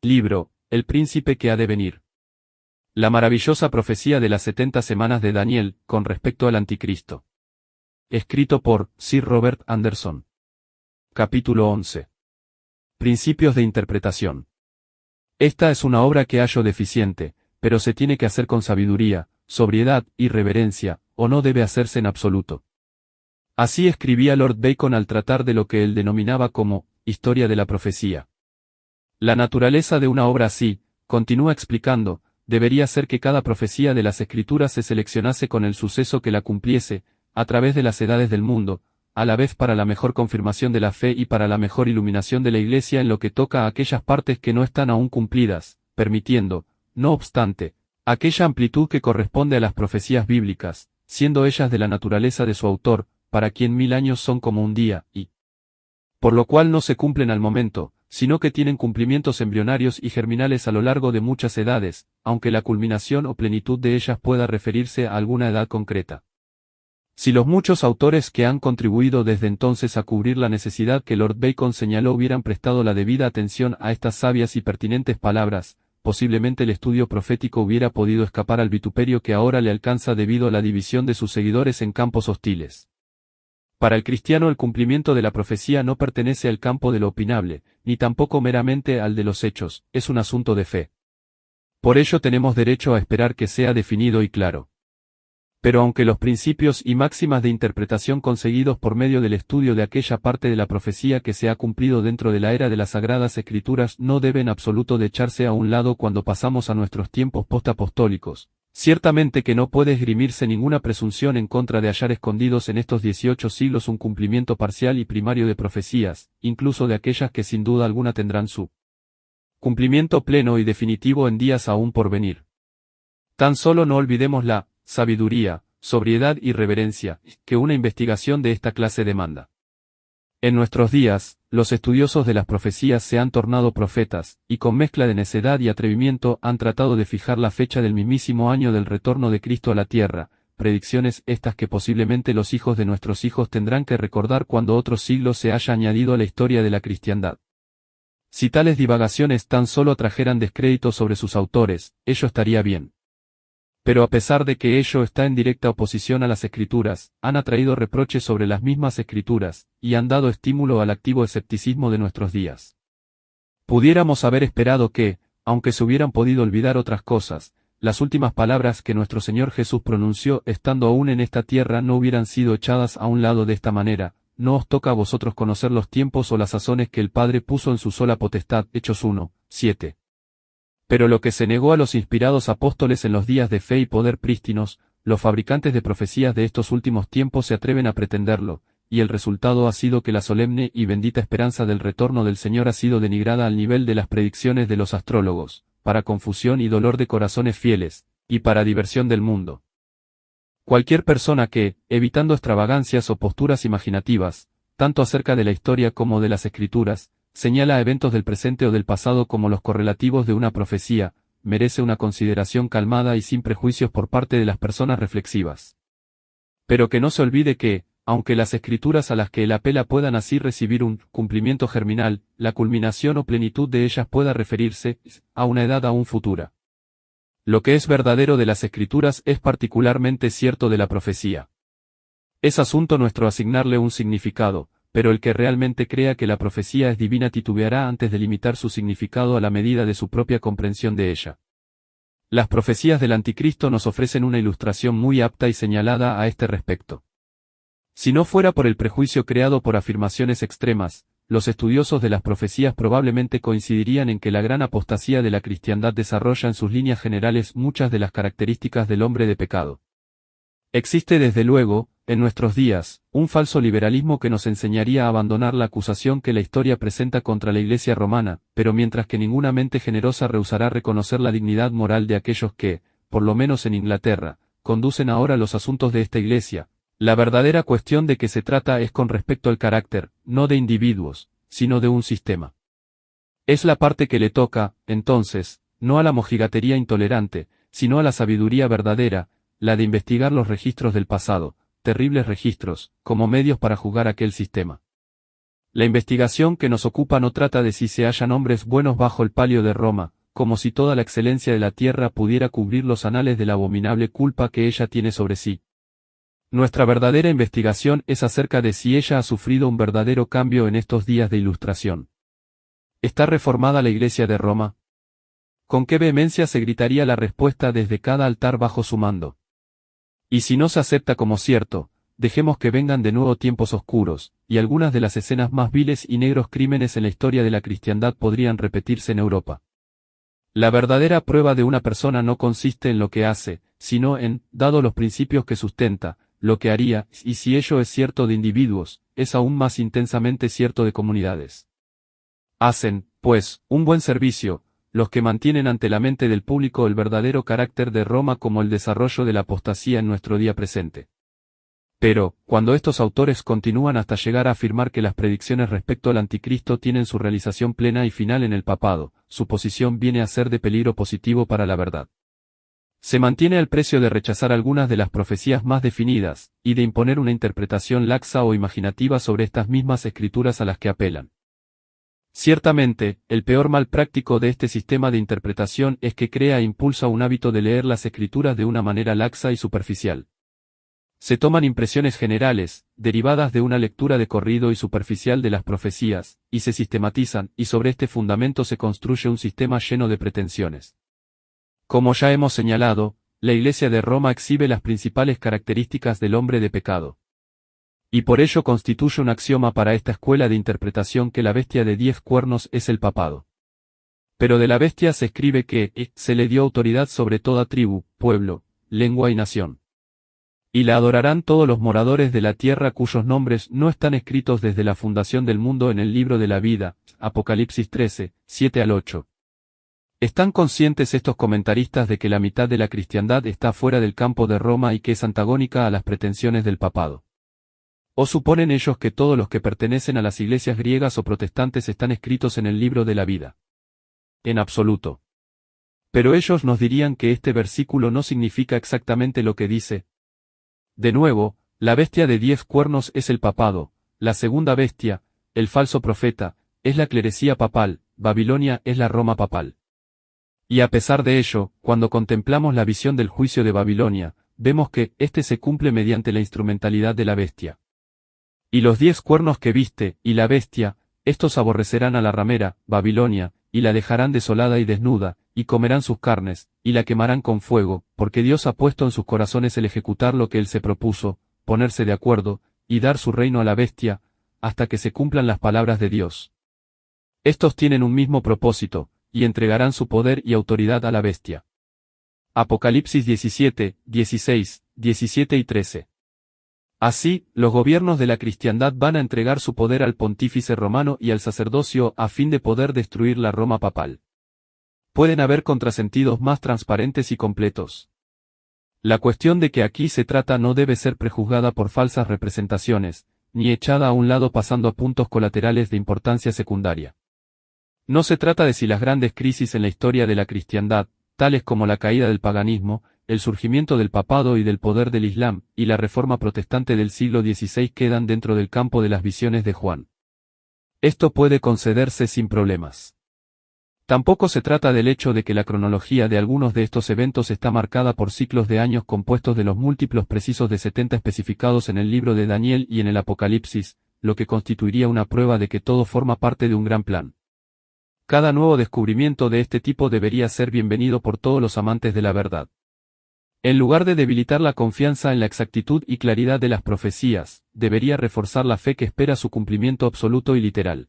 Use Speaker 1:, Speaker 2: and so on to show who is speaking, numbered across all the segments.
Speaker 1: Libro, El príncipe que ha de venir. La maravillosa profecía de las 70 semanas de Daniel, con respecto al anticristo. Escrito por Sir Robert Anderson. Capítulo 11. Principios de interpretación. Esta es una obra que hallo deficiente, pero se tiene que hacer con sabiduría, sobriedad y reverencia, o no debe hacerse en absoluto. Así escribía Lord Bacon al tratar de lo que él denominaba como historia de la profecía. La naturaleza de una obra así, continúa explicando, debería ser que cada profecía de las Escrituras se seleccionase con el suceso que la cumpliese, a través de las edades del mundo, a la vez para la mejor confirmación de la fe y para la mejor iluminación de la Iglesia en lo que toca a aquellas partes que no están aún cumplidas, permitiendo, no obstante, aquella amplitud que corresponde a las profecías bíblicas, siendo ellas de la naturaleza de su autor, para quien 1000 años son como un día, y por lo cual no se cumplen al momento, sino que tienen cumplimientos embrionarios y germinales a lo largo de muchas edades, aunque la culminación o plenitud de ellas pueda referirse a alguna edad concreta. Si los muchos autores que han contribuido desde entonces a cubrir la necesidad que Lord Bacon señaló hubieran prestado la debida atención a estas sabias y pertinentes palabras, posiblemente el estudio profético hubiera podido escapar al vituperio que ahora le alcanza debido a la división de sus seguidores en campos hostiles. Para el cristiano el cumplimiento de la profecía no pertenece al campo de lo opinable, ni tampoco meramente al de los hechos, es un asunto de fe. Por ello tenemos derecho a esperar que sea definido y claro. Pero aunque los principios y máximas de interpretación conseguidos por medio del estudio de aquella parte de la profecía que se ha cumplido dentro de la era de las Sagradas Escrituras no deben en absoluto de echarse a un lado cuando pasamos a nuestros tiempos postapostólicos, ciertamente que no puede esgrimirse ninguna presunción en contra de hallar escondidos en estos 18 siglos un cumplimiento parcial y primario de profecías, incluso de aquellas que sin duda alguna tendrán su cumplimiento pleno y definitivo en días aún por venir. Tan solo no olvidemos la sabiduría, sobriedad y reverencia, que una investigación de esta clase demanda. En nuestros días, los estudiosos de las profecías se han tornado profetas, y con mezcla de necedad y atrevimiento han tratado de fijar la fecha del mismísimo año del retorno de Cristo a la tierra, predicciones estas que posiblemente los hijos de nuestros hijos tendrán que recordar cuando otro siglo se haya añadido a la historia de la cristiandad. Si tales divagaciones tan solo trajeran descrédito sobre sus autores, ello estaría bien. Pero a pesar de que ello está en directa oposición a las Escrituras, han atraído reproches sobre las mismas Escrituras, y han dado estímulo al activo escepticismo de nuestros días. Pudiéramos haber esperado que, aunque se hubieran podido olvidar otras cosas, las últimas palabras que nuestro Señor Jesús pronunció estando aún en esta tierra no hubieran sido echadas a un lado de esta manera: no os toca a vosotros conocer los tiempos o las sazones que el Padre puso en su sola potestad. Hechos 1, 7. Pero lo que se negó a los inspirados apóstoles en los días de fe y poder prístinos, los fabricantes de profecías de estos últimos tiempos se atreven a pretenderlo, y el resultado ha sido que la solemne y bendita esperanza del retorno del Señor ha sido denigrada al nivel de las predicciones de los astrólogos, para confusión y dolor de corazones fieles, y para diversión del mundo. Cualquier persona que, evitando extravagancias o posturas imaginativas, tanto acerca de la historia como de las Escrituras, señala eventos del presente o del pasado como los correlativos de una profecía, merece una consideración calmada y sin prejuicios por parte de las personas reflexivas. Pero que no se olvide que, aunque las Escrituras a las que él apela puedan así recibir un cumplimiento germinal, la culminación o plenitud de ellas pueda referirse a una edad aún futura. Lo que es verdadero de las Escrituras es particularmente cierto de la profecía. Es asunto nuestro asignarle un significado, pero el que realmente crea que la profecía es divina titubeará antes de limitar su significado a la medida de su propia comprensión de ella. Las profecías del anticristo nos ofrecen una ilustración muy apta y señalada a este respecto. Si no fuera por el prejuicio creado por afirmaciones extremas, los estudiosos de las profecías probablemente coincidirían en que la gran apostasía de la cristiandad desarrolla en sus líneas generales muchas de las características del hombre de pecado. Existe desde luego, en nuestros días, un falso liberalismo que nos enseñaría a abandonar la acusación que la historia presenta contra la Iglesia romana, pero mientras que ninguna mente generosa rehusará reconocer la dignidad moral de aquellos que, por lo menos en Inglaterra, conducen ahora los asuntos de esta Iglesia, la verdadera cuestión de que se trata es con respecto al carácter, no de individuos, sino de un sistema. Es la parte que le toca, entonces, no a la mojigatería intolerante, sino a la sabiduría verdadera, la de investigar los registros del pasado, terribles registros, como medios para juzgar aquel sistema. La investigación que nos ocupa no trata de si se hallan hombres buenos bajo el palio de Roma, como si toda la excelencia de la tierra pudiera cubrir los anales de la abominable culpa que ella tiene sobre sí. Nuestra verdadera investigación es acerca de si ella ha sufrido un verdadero cambio en estos días de ilustración. ¿Está reformada la Iglesia de Roma? ¿Con qué vehemencia se gritaría la respuesta desde cada altar bajo su mando? Y si no se acepta como cierto, dejemos que vengan de nuevo tiempos oscuros, y algunas de las escenas más viles y negros crímenes en la historia de la cristiandad podrían repetirse en Europa. La verdadera prueba de una persona no consiste en lo que hace, sino en, dado los principios que sustenta, lo que haría, y si ello es cierto de individuos, es aún más intensamente cierto de comunidades. Hacen, pues, un buen servicio, los que mantienen ante la mente del público el verdadero carácter de Roma como el desarrollo de la apostasía en nuestro día presente. Pero, cuando estos autores continúan hasta llegar a afirmar que las predicciones respecto al anticristo tienen su realización plena y final en el papado, su posición viene a ser de peligro positivo para la verdad. Se mantiene al precio de rechazar algunas de las profecías más definidas, y de imponer una interpretación laxa o imaginativa sobre estas mismas escrituras a las que apelan. Ciertamente, el peor mal práctico de este sistema de interpretación es que crea e impulsa un hábito de leer las escrituras de una manera laxa y superficial. Se toman impresiones generales, derivadas de una lectura de corrido y superficial de las profecías, y se sistematizan, y sobre este fundamento se construye un sistema lleno de pretensiones. Como ya hemos señalado, la Iglesia de Roma exhibe las principales características del hombre de pecado. Y por ello constituye un axioma para esta escuela de interpretación que la bestia de 10 cuernos es el papado. Pero de la bestia se escribe que se le dio autoridad sobre toda tribu, pueblo, lengua y nación. Y la adorarán todos los moradores de la tierra cuyos nombres no están escritos desde la fundación del mundo en el libro de la vida, Apocalipsis 13, 7 al 8. ¿Están conscientes estos comentaristas de que la mitad de la cristiandad está fuera del campo de Roma y que es antagónica a las pretensiones del papado? ¿O suponen ellos que todos los que pertenecen a las iglesias griegas o protestantes están escritos en el libro de la vida? En absoluto. Pero ellos nos dirían que este versículo no significa exactamente lo que dice. De nuevo, la bestia de 10 cuernos es el papado, la segunda bestia, el falso profeta, es la clerecía papal, Babilonia es la Roma papal. Y a pesar de ello, cuando contemplamos la visión del juicio de Babilonia, vemos que este se cumple mediante la instrumentalidad de la bestia. Y los 10 cuernos que viste, y la bestia, estos aborrecerán a la ramera, Babilonia, y la dejarán desolada y desnuda, y comerán sus carnes, y la quemarán con fuego, porque Dios ha puesto en sus corazones el ejecutar lo que él se propuso, ponerse de acuerdo, y dar su reino a la bestia, hasta que se cumplan las palabras de Dios. Estos tienen un mismo propósito, y entregarán su poder y autoridad a la bestia. Apocalipsis 17, 16, 17 y 13. Así, los gobiernos de la cristiandad van a entregar su poder al pontífice romano y al sacerdocio a fin de poder destruir la Roma papal. Pueden haber contrasentidos más transparentes y completos. La cuestión de que aquí se trata no debe ser prejuzgada por falsas representaciones, ni echada a un lado pasando a puntos colaterales de importancia secundaria. No se trata de si las grandes crisis en la historia de la cristiandad, tales como la caída del paganismo, el surgimiento del papado y del poder del Islam, y la reforma protestante del siglo XVI quedan dentro del campo de las visiones de Juan. Esto puede concederse sin problemas. Tampoco se trata del hecho de que la cronología de algunos de estos eventos está marcada por ciclos de años compuestos de los múltiplos precisos de 70 especificados en el libro de Daniel y en el Apocalipsis, lo que constituiría una prueba de que todo forma parte de un gran plan. Cada nuevo descubrimiento de este tipo debería ser bienvenido por todos los amantes de la verdad. En lugar de debilitar la confianza en la exactitud y claridad de las profecías, debería reforzar la fe que espera su cumplimiento absoluto y literal.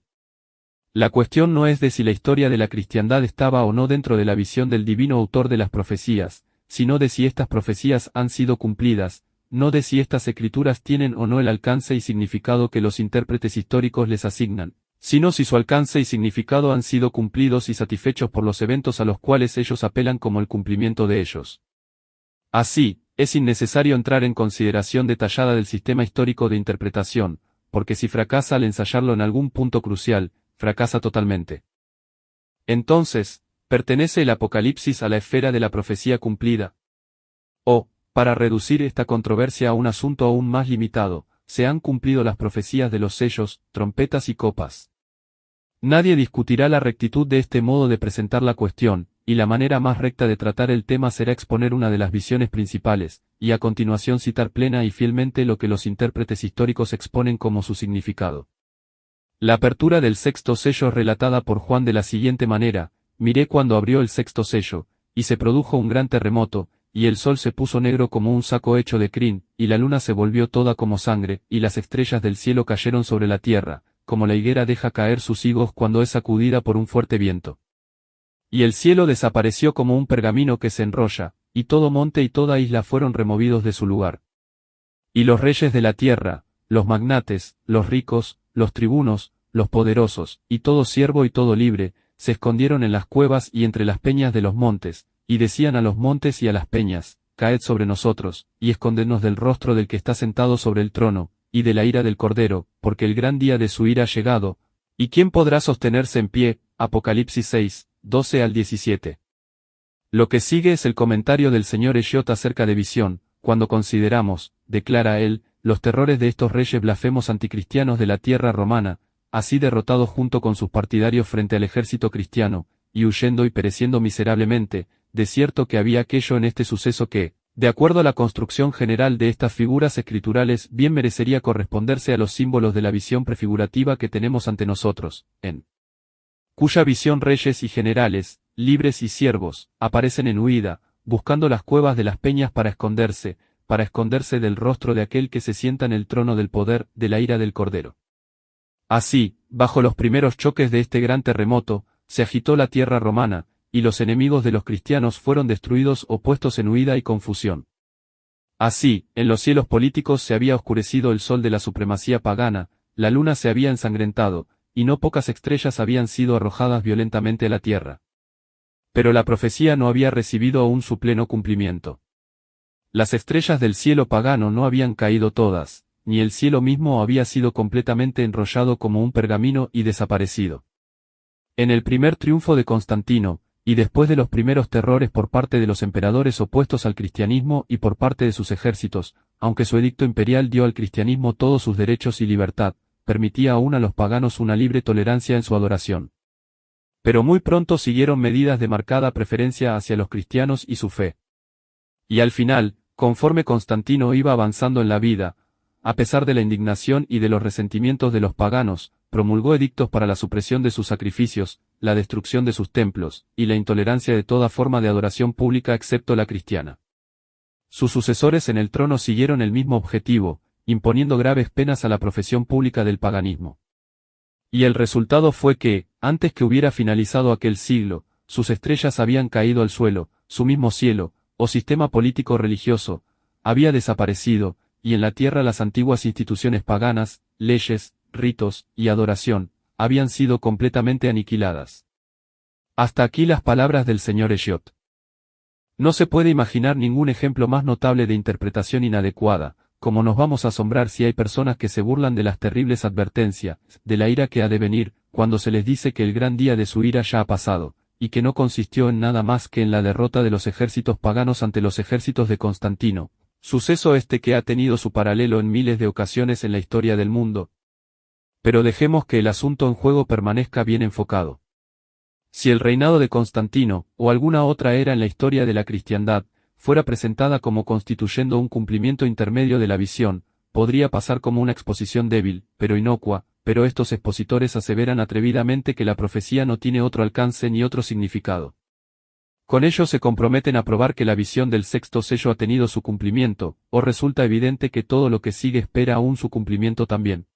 Speaker 1: La cuestión no es de si la historia de la cristiandad estaba o no dentro de la visión del divino autor de las profecías, sino de si estas profecías han sido cumplidas, no de si estas escrituras tienen o no el alcance y significado que los intérpretes históricos les asignan, sino si su alcance y significado han sido cumplidos y satisfechos por los eventos a los cuales ellos apelan como el cumplimiento de ellos. Así, es innecesario entrar en consideración detallada del sistema histórico de interpretación, porque si fracasa al ensayarlo en algún punto crucial, fracasa totalmente. Entonces, ¿pertenece el Apocalipsis a la esfera de la profecía cumplida? O, para reducir esta controversia a un asunto aún más limitado, se han cumplido las profecías de los sellos, trompetas y copas. Nadie discutirá la rectitud de este modo de presentar la cuestión, y la manera más recta de tratar el tema será exponer una de las visiones principales, y a continuación citar plena y fielmente lo que los intérpretes históricos exponen como su significado. La apertura del sexto sello es relatada por Juan de la siguiente manera: miré cuando abrió el sexto sello, y se produjo un gran terremoto, y el sol se puso negro como un saco hecho de crin, y la luna se volvió toda como sangre, y las estrellas del cielo cayeron sobre la tierra, como la higuera deja caer sus higos cuando es sacudida por un fuerte viento. Y el cielo desapareció como un pergamino que se enrolla, y todo monte y toda isla fueron removidos de su lugar. Y los reyes de la tierra, los magnates, los ricos, los tribunos, los poderosos, y todo siervo y todo libre, se escondieron en las cuevas y entre las peñas de los montes, y decían a los montes y a las peñas: caed sobre nosotros, y escondednos del rostro del que está sentado sobre el trono, y de la ira del Cordero, porque el gran día de su ira ha llegado. ¿Y quién podrá sostenerse en pie? Apocalipsis 6, 12 al 17. Lo que sigue es el comentario del señor Eliot acerca de visión, cuando consideramos, declara él, los terrores de estos reyes blasfemos anticristianos de la tierra romana, así derrotados junto con sus partidarios frente al ejército cristiano, y huyendo y pereciendo miserablemente, de cierto que había aquello en este suceso que, de acuerdo a la construcción general de estas figuras escriturales, bien merecería corresponderse a los símbolos de la visión prefigurativa que tenemos ante nosotros, en cuya visión reyes y generales, libres y siervos, aparecen en huida, buscando las cuevas de las peñas para esconderse del rostro de aquel que se sienta en el trono del poder, de la ira del Cordero. Así, bajo los primeros choques de este gran terremoto, se agitó la tierra romana, y los enemigos de los cristianos fueron destruidos o puestos en huida y confusión. Así, en los cielos políticos se había oscurecido el sol de la supremacía pagana, la luna se había ensangrentado, y no pocas estrellas habían sido arrojadas violentamente a la tierra. Pero la profecía no había recibido aún su pleno cumplimiento. Las estrellas del cielo pagano no habían caído todas, ni el cielo mismo había sido completamente enrollado como un pergamino y desaparecido. En el primer triunfo de Constantino, y después de los primeros terrores por parte de los emperadores opuestos al cristianismo y por parte de sus ejércitos, aunque su edicto imperial dio al cristianismo todos sus derechos y libertad, permitía aún a los paganos una libre tolerancia en su adoración. Pero muy pronto siguieron medidas de marcada preferencia hacia los cristianos y su fe. Y al final, conforme Constantino iba avanzando en la vida, a pesar de la indignación y de los resentimientos de los paganos, promulgó edictos para la supresión de sus sacrificios, la destrucción de sus templos, y la intolerancia de toda forma de adoración pública excepto la cristiana. Sus sucesores en el trono siguieron el mismo objetivo, imponiendo graves penas a la profesión pública del paganismo. Y el resultado fue que, antes que hubiera finalizado aquel siglo, sus estrellas habían caído al suelo, su mismo cielo, o sistema político-religioso, había desaparecido, y en la tierra las antiguas instituciones paganas, leyes, ritos, y adoración, habían sido completamente aniquiladas. Hasta aquí las palabras del señor Eliot. No se puede imaginar ningún ejemplo más notable de interpretación inadecuada, como nos vamos a asombrar si hay personas que se burlan de las terribles advertencias, de la ira que ha de venir, cuando se les dice que el gran día de su ira ya ha pasado, y que no consistió en nada más que en la derrota de los ejércitos paganos ante los ejércitos de Constantino, suceso este que ha tenido su paralelo en miles de ocasiones en la historia del mundo. Pero dejemos que el asunto en juego permanezca bien enfocado. Si el reinado de Constantino, o alguna otra era en la historia de la cristiandad, fuera presentada como constituyendo un cumplimiento intermedio de la visión, podría pasar como una exposición débil, pero inocua, pero estos expositores aseveran atrevidamente que la profecía no tiene otro alcance ni otro significado. Con ello se comprometen a probar que la visión del sexto sello ha tenido su cumplimiento, o resulta evidente que todo lo que sigue espera aún su cumplimiento también.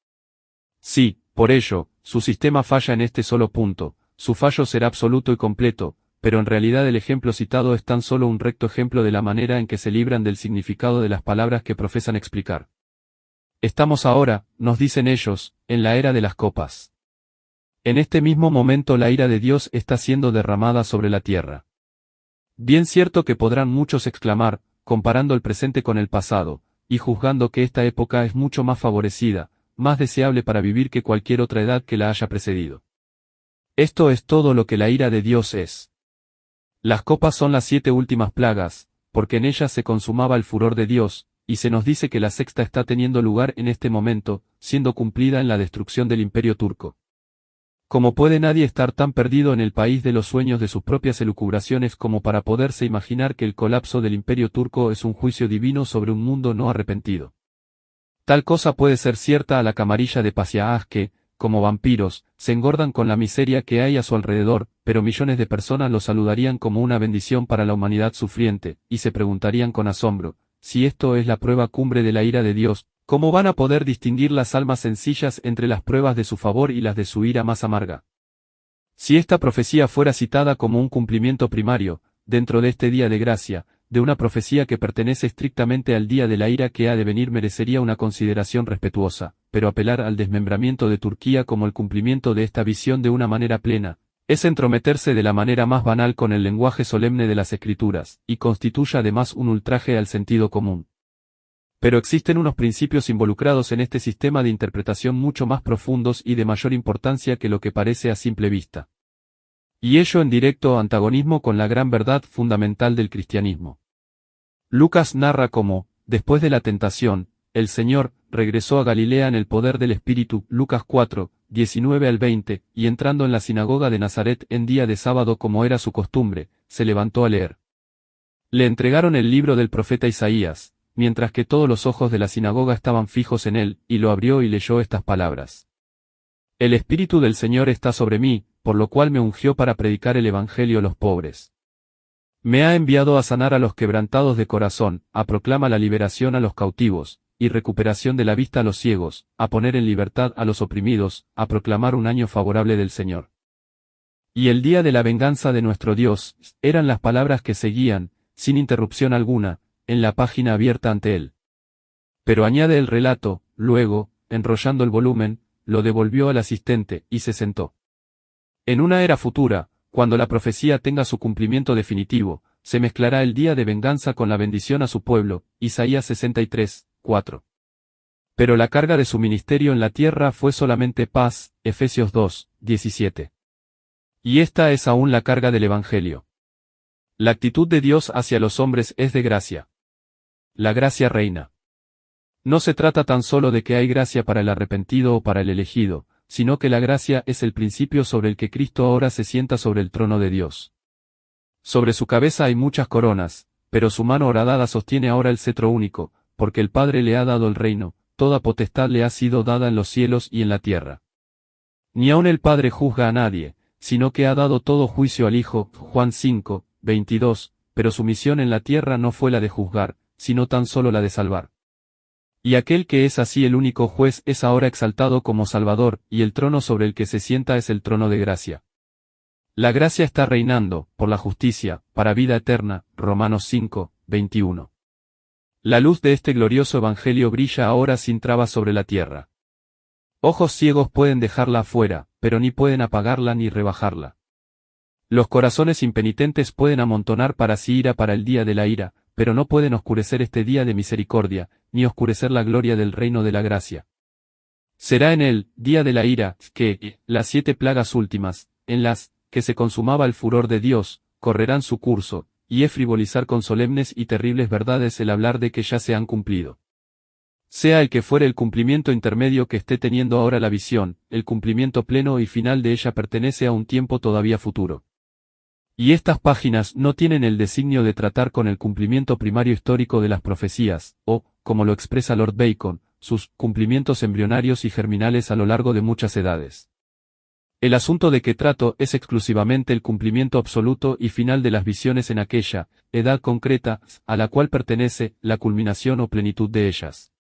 Speaker 1: Sí, por ello, su sistema falla en este solo punto, su fallo será absoluto y completo, pero en realidad el ejemplo citado es tan solo un recto ejemplo de la manera en que se libran del significado de las palabras que profesan explicar. Estamos ahora, nos dicen ellos, en la era de las copas. En este mismo momento la ira de Dios está siendo derramada sobre la tierra. Bien cierto que podrán muchos exclamar, comparando el presente con el pasado, y juzgando que esta época es mucho más favorecida, más deseable para vivir que cualquier otra edad que la haya precedido. Esto es todo lo que la ira de Dios es. Las copas son las 7 últimas plagas, porque en ellas se consumaba el furor de Dios, y se nos dice que la sexta está teniendo lugar en este momento, siendo cumplida en la destrucción del Imperio turco. ¿Cómo puede nadie estar tan perdido en el país de los sueños de sus propias elucubraciones como para poderse imaginar que el colapso del Imperio turco es un juicio divino sobre un mundo no arrepentido? Tal cosa puede ser cierta a la camarilla de Pasiaás que, como vampiros, se engordan con la miseria que hay a su alrededor, pero millones de personas lo saludarían como una bendición para la humanidad sufriente, y se preguntarían con asombro, si esto es la prueba cumbre de la ira de Dios, ¿cómo van a poder distinguir las almas sencillas entre las pruebas de su favor y las de su ira más amarga? Si esta profecía fuera citada como un cumplimiento primario, dentro de este día de gracia, de una profecía que pertenece estrictamente al día de la ira que ha de venir merecería una consideración respetuosa, pero apelar al desmembramiento de Turquía como el cumplimiento de esta visión de una manera plena, es entrometerse de la manera más banal con el lenguaje solemne de las Escrituras, y constituye además un ultraje al sentido común. Pero existen unos principios involucrados en este sistema de interpretación mucho más profundos y de mayor importancia que lo que parece a simple vista. Y ello en directo antagonismo con la gran verdad fundamental del cristianismo. Lucas narra cómo, después de la tentación, el Señor regresó a Galilea en el poder del Espíritu, Lucas 4, 19 al 20, y entrando en la sinagoga de Nazaret en día de sábado como era su costumbre, se levantó a leer. Le entregaron el libro del profeta Isaías, mientras que todos los ojos de la sinagoga estaban fijos en él, y lo abrió y leyó estas palabras. El Espíritu del Señor está sobre mí, por lo cual me ungió para predicar el Evangelio a los pobres. Me ha enviado a sanar a los quebrantados de corazón, a proclamar la liberación a los cautivos, y recuperación de la vista a los ciegos, a poner en libertad a los oprimidos, a proclamar un año favorable del Señor. Y el día de la venganza de nuestro Dios, eran las palabras que seguían, sin interrupción alguna, en la página abierta ante él. Pero añade el relato, luego, enrollando el volumen, lo devolvió al asistente, y se sentó. En una era futura, cuando la profecía tenga su cumplimiento definitivo, se mezclará el día de venganza con la bendición a su pueblo, Isaías 63, 4. Pero la carga de su ministerio en la tierra fue solamente paz, Efesios 2, 17. Y esta es aún la carga del Evangelio. La actitud de Dios hacia los hombres es de gracia. La gracia reina. No se trata tan solo de que hay gracia para el arrepentido o para el elegido, sino que la gracia es el principio sobre el que Cristo ahora se sienta sobre el trono de Dios. Sobre su cabeza hay muchas coronas, pero su mano horadada sostiene ahora el cetro único, porque el Padre le ha dado el reino, toda potestad le ha sido dada en los cielos y en la tierra. Ni aun el Padre juzga a nadie, sino que ha dado todo juicio al Hijo, Juan 5, 22, pero su misión en la tierra no fue la de juzgar, sino tan solo la de salvar. Y aquel que es así el único juez es ahora exaltado como Salvador, y el trono sobre el que se sienta es el trono de gracia. La gracia está reinando, por la justicia, para vida eterna, Romanos 5, 21. La luz de este glorioso evangelio brilla ahora sin trabas sobre la tierra. Ojos ciegos pueden dejarla afuera, pero ni pueden apagarla ni rebajarla. Los corazones impenitentes pueden amontonar para sí ira para el día de la ira, pero no pueden oscurecer este día de misericordia, ni oscurecer la gloria del reino de la gracia. Será en el día de la ira que las 7 plagas últimas, en las que se consumaba el furor de Dios, correrán su curso, y es frivolizar con solemnes y terribles verdades el hablar de que ya se han cumplido. Sea el que fuere el cumplimiento intermedio que esté teniendo ahora la visión, el cumplimiento pleno y final de ella pertenece a un tiempo todavía futuro. Y estas páginas no tienen el designio de tratar con el cumplimiento primario histórico de las profecías, o, como lo expresa Lord Bacon, sus cumplimientos embrionarios y germinales a lo largo de muchas edades. El asunto de que trato es exclusivamente el cumplimiento absoluto y final de las visiones en aquella edad concreta, a la cual pertenece la culminación o plenitud de ellas.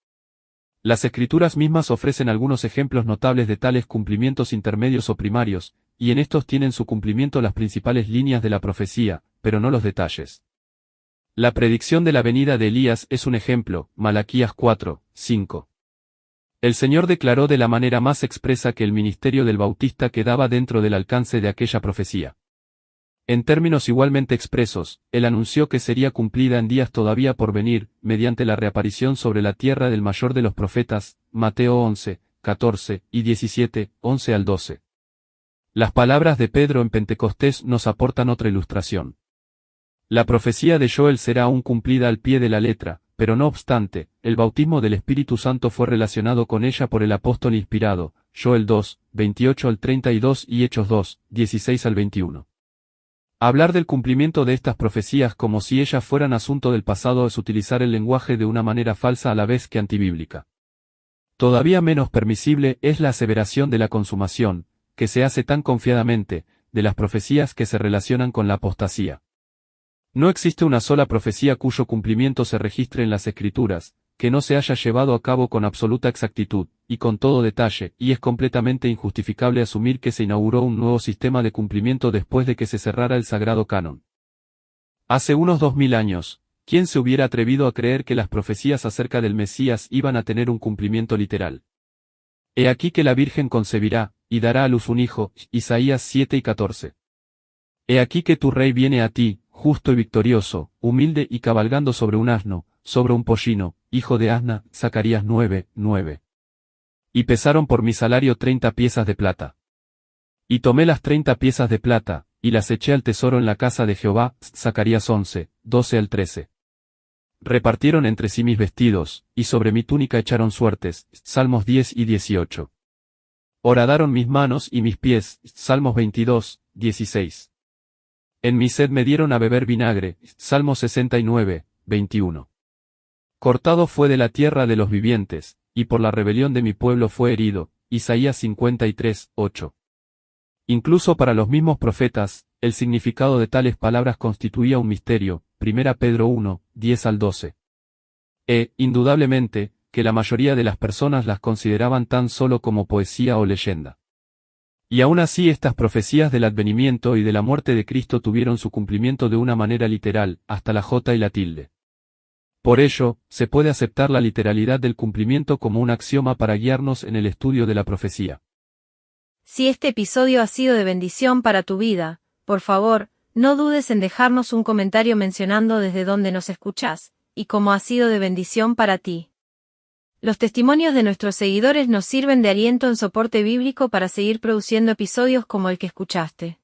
Speaker 1: Las Escrituras mismas ofrecen algunos ejemplos notables de tales cumplimientos intermedios o primarios, y en estos tienen su cumplimiento las principales líneas de la profecía, pero no los detalles. La predicción de la venida de Elías es un ejemplo, Malaquías 4, 5. El Señor declaró de la manera más expresa que el ministerio del Bautista quedaba dentro del alcance de aquella profecía. En términos igualmente expresos, él anunció que sería cumplida en días todavía por venir, mediante la reaparición sobre la tierra del mayor de los profetas, Mateo 11, 14 y 17, 11 al 12. Las palabras de Pedro en Pentecostés nos aportan otra ilustración. La profecía de Joel será aún cumplida al pie de la letra, pero no obstante, el bautismo del Espíritu Santo fue relacionado con ella por el apóstol inspirado, Joel 2, 28 al 32 y Hechos 2, 16 al 21. Hablar del cumplimiento de estas profecías como si ellas fueran asunto del pasado es utilizar el lenguaje de una manera falsa a la vez que antibíblica. Todavía menos permisible es la aseveración de la consumación, que se hace tan confiadamente, de las profecías que se relacionan con la apostasía. No existe una sola profecía cuyo cumplimiento se registre en las Escrituras, que no se haya llevado a cabo con absoluta exactitud, y con todo detalle, y es completamente injustificable asumir que se inauguró un nuevo sistema de cumplimiento después de que se cerrara el sagrado canon. Hace unos 2000 años, ¿quién se hubiera atrevido a creer que las profecías acerca del Mesías iban a tener un cumplimiento literal? He aquí que la Virgen concebirá, y dará a luz un hijo, Isaías 7 y 14. He aquí que tu rey viene a ti, justo y victorioso, humilde y cabalgando sobre un asno, sobre un pollino, hijo de asna, Zacarías 9, 9. Y pesaron por mi salario 30 piezas de plata. Y tomé las 30 piezas de plata, y las eché al tesoro en la casa de Jehová, Zacarías 11, 12 al 13. Repartieron entre sí mis vestidos, y sobre mi túnica echaron suertes, Salmos 10 y 18. Horadaron mis manos y mis pies, Salmos 22, 16. En mi sed me dieron a beber vinagre, Salmos 69, 21. Cortado fue de la tierra de los vivientes, y por la rebelión de mi pueblo fue herido, Isaías 53, 8. Incluso para los mismos profetas, el significado de tales palabras constituía un misterio, 1 Pedro 1, 10 al 12. Indudablemente, que la mayoría de las personas las consideraban tan solo como poesía o leyenda. Y aún así estas profecías del advenimiento y de la muerte de Cristo tuvieron su cumplimiento de una manera literal, hasta la jota y la tilde. Por ello, se puede aceptar la literalidad del cumplimiento como un axioma para guiarnos en el estudio de la profecía.
Speaker 2: Si este episodio ha sido de bendición para tu vida, por favor, no dudes en dejarnos un comentario mencionando desde dónde nos escuchás, y cómo ha sido de bendición para ti. Los testimonios de nuestros seguidores nos sirven de aliento en soporte bíblico para seguir produciendo episodios como el que escuchaste.